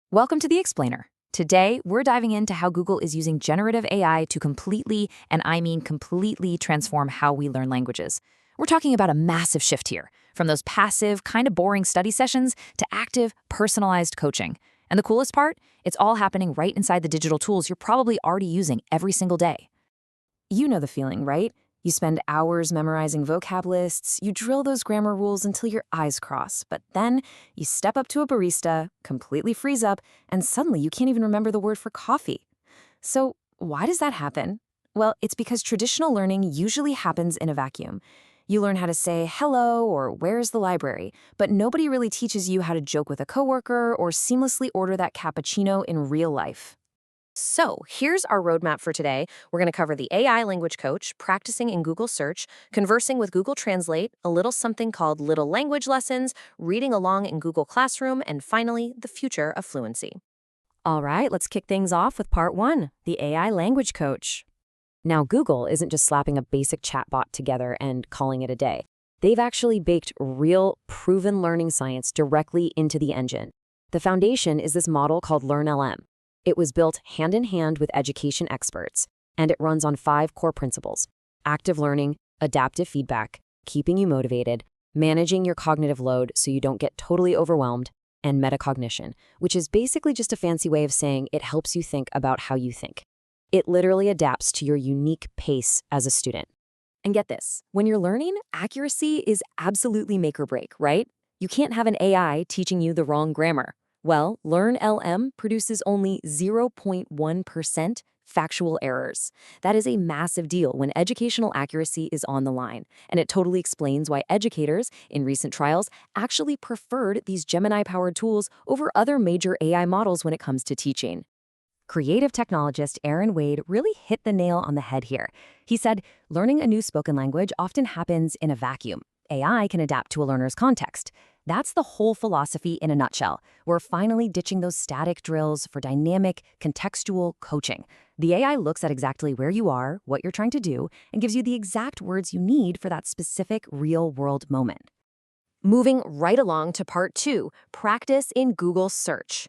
Welcome to The Explainer. Today, we're diving into how Google is using generative AI to completely, and I mean completely, transform how we learn languages. We're talking about a massive shift here, from those passive, kind of boring study sessions to active, personalized coaching. And the coolest part? It's all happening right inside the digital tools you're probably already using every single day. You know the feeling, right? You spend hours memorizing vocab lists, you drill those grammar rules until your eyes cross, but then you step up to a barista, completely freeze up, and suddenly you can't even remember the word for coffee. So, why does that happen? Well, it's because traditional learning usually happens in a vacuum. You learn how to say hello or where's the library, but nobody really teaches you how to joke with a coworker or seamlessly order that cappuccino in real life. So, here's our roadmap for today. We're going to cover the AI language coach, practicing in Google search, conversing with Google Translate, a little something called little language lessons, reading along in Google Classroom, and finally, the future of fluency. All right, let's kick things off with part one, the AI language coach. Now, Google isn't just slapping a basic chatbot together and calling it a day. They've actually baked real, proven learning science directly into the engine. The foundation is this model called LearnLM. It was built hand in hand with education experts, and it runs on 5 core principles: active learning, adaptive feedback, keeping you motivated, managing your cognitive load so you don't get totally overwhelmed, and metacognition, which is basically just a fancy way of saying it helps you think about how you think. It literally adapts to your unique pace as a student. And get this, when you're learning, accuracy is absolutely make or break, right? You can't have an AI teaching you the wrong grammar. Well, LearnLM produces only 0.1% factual errors. That is a massive deal when educational accuracy is on the line, and it totally explains why educators, in recent trials, actually preferred these Gemini-powered tools over other major AI models when it comes to teaching. Creative technologist Aaron Wade really hit the nail on the head here. He said, learning a new spoken language often happens in a vacuum. AI can adapt to a learner's context. That's the whole philosophy in a nutshell. We're finally ditching those static drills for dynamic, contextual coaching. The AI looks at exactly where you are, what you're trying to do, and gives you the exact words you need for that specific real-world moment. Moving right along to part 2, practice in Google search.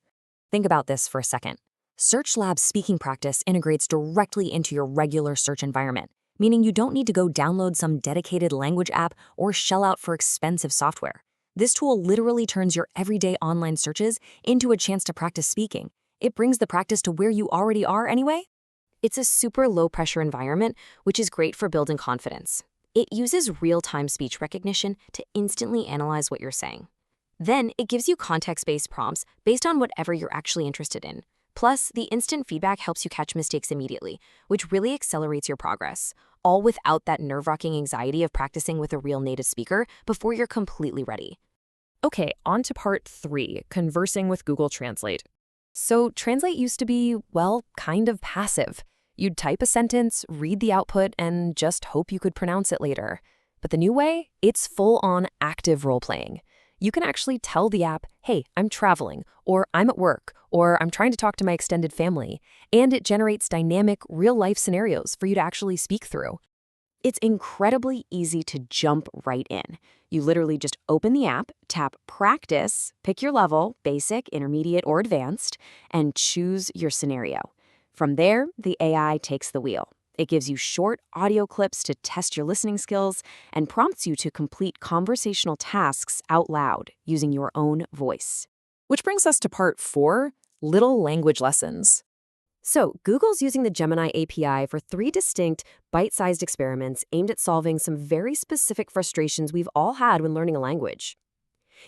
Think about this for a second. Search Lab's speaking practice integrates directly into your regular search environment, meaning you don't need to go download some dedicated language app or shell out for expensive software. This tool literally turns your everyday online searches into a chance to practice speaking. It brings the practice to where you already are anyway. It's a super low-pressure environment, which is great for building confidence. It uses real-time speech recognition to instantly analyze what you're saying. Then it gives you context-based prompts based on whatever you're actually interested in. Plus, the instant feedback helps you catch mistakes immediately, which really accelerates your progress, all without that nerve-wracking anxiety of practicing with a real native speaker before you're completely ready. Okay, on to part 3, conversing with Google Translate. So Translate used to be, well, kind of passive. You'd type a sentence, read the output, and just hope you could pronounce it later. But the new way? It's full-on active role-playing. You can actually tell the app, hey, I'm traveling, or I'm at work, or I'm trying to talk to my extended family, and it generates dynamic, real-life scenarios for you to actually speak through. It's incredibly easy to jump right in. You literally just open the app, tap Practice, pick your level, basic, intermediate, or advanced, and choose your scenario. From there, the AI takes the wheel. It gives you short audio clips to test your listening skills and prompts you to complete conversational tasks out loud using your own voice. Which brings us to part 4, little language lessons. So, Google's using the Gemini API for 3 distinct, bite-sized experiments aimed at solving some very specific frustrations we've all had when learning a language.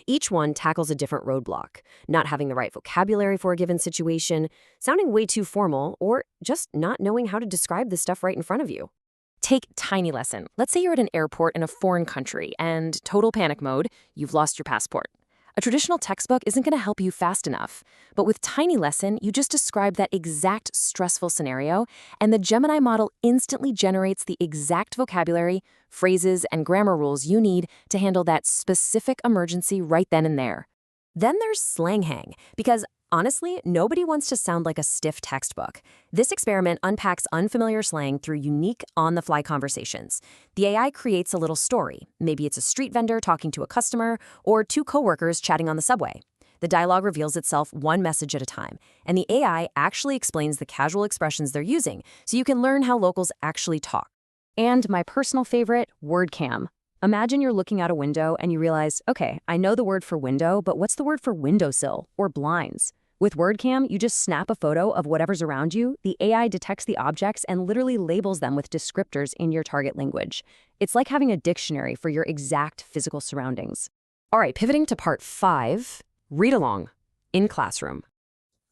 Each one tackles a different roadblock: not having the right vocabulary for a given situation, sounding way too formal, or just not knowing how to describe the stuff right in front of you. Take tiny lesson. Let's say you're at an airport in a foreign country and total panic mode, you've lost your passport. A traditional textbook isn't going to help you fast enough. But with Tiny Lesson, you just describe that exact stressful scenario, and the Gemini model instantly generates the exact vocabulary, phrases, and grammar rules you need to handle that specific emergency right then and there. Then there's Slang Hang, because honestly, nobody wants to sound like a stiff textbook. This experiment unpacks unfamiliar slang through unique, on-the-fly conversations. The AI creates a little story. Maybe it's a street vendor talking to a customer, or 2 coworkers chatting on the subway. The dialogue reveals itself one message at a time, and the AI actually explains the casual expressions they're using, so you can learn how locals actually talk. And my personal favorite, WordCam. Imagine you're looking out a window and you realize, okay, I know the word for window, but what's the word for windowsill or blinds? With WordCam, you just snap a photo of whatever's around you, the AI detects the objects and literally labels them with descriptors in your target language. It's like having a dictionary for your exact physical surroundings. All right, pivoting to part 5, read along in classroom.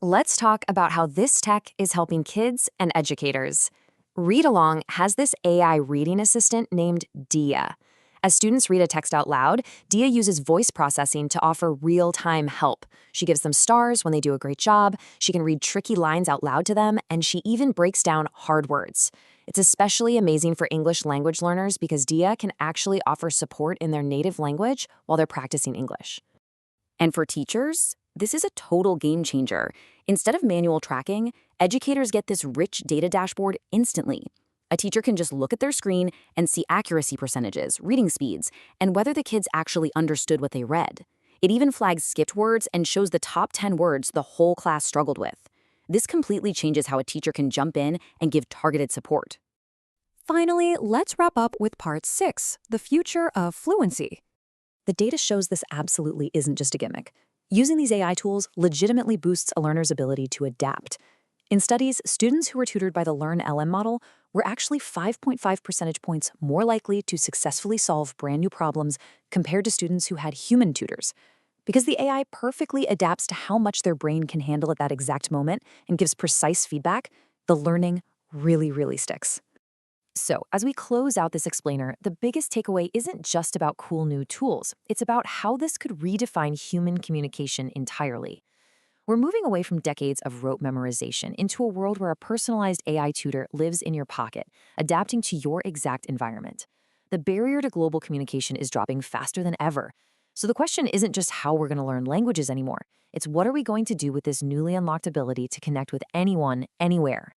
Let's talk about how this tech is helping kids and educators. Read Along has this AI reading assistant named Dia. As students read a text out loud, Dia uses voice processing to offer real-time help. She gives them stars when they do a great job, she can read tricky lines out loud to them, and she even breaks down hard words. It's especially amazing for English language learners because Dia can actually offer support in their native language while they're practicing English. And for teachers, this is a total game changer. Instead of manual tracking, educators get this rich data dashboard instantly. A teacher can just look at their screen and see accuracy percentages, reading speeds, and whether the kids actually understood what they read. It even flags skipped words and shows the top 10 words the whole class struggled with. This completely changes how a teacher can jump in and give targeted support. Finally, let's wrap up with part 6, the future of fluency. The data shows this absolutely isn't just a gimmick. Using these AI tools legitimately boosts a learner's ability to adapt. In studies, students who were tutored by the Learn LM model were actually 5.5 percentage points more likely to successfully solve brand new problems compared to students who had human tutors. Because the AI perfectly adapts to how much their brain can handle at that exact moment and gives precise feedback, the learning really sticks. So, as we close out this explainer, the biggest takeaway isn't just about cool new tools. It's about how this could redefine human communication entirely. We're moving away from decades of rote memorization into a world where a personalized AI tutor lives in your pocket, adapting to your exact environment. The barrier to global communication is dropping faster than ever. So the question isn't just how we're going to learn languages anymore. It's what are we going to do with this newly unlocked ability to connect with anyone, anywhere?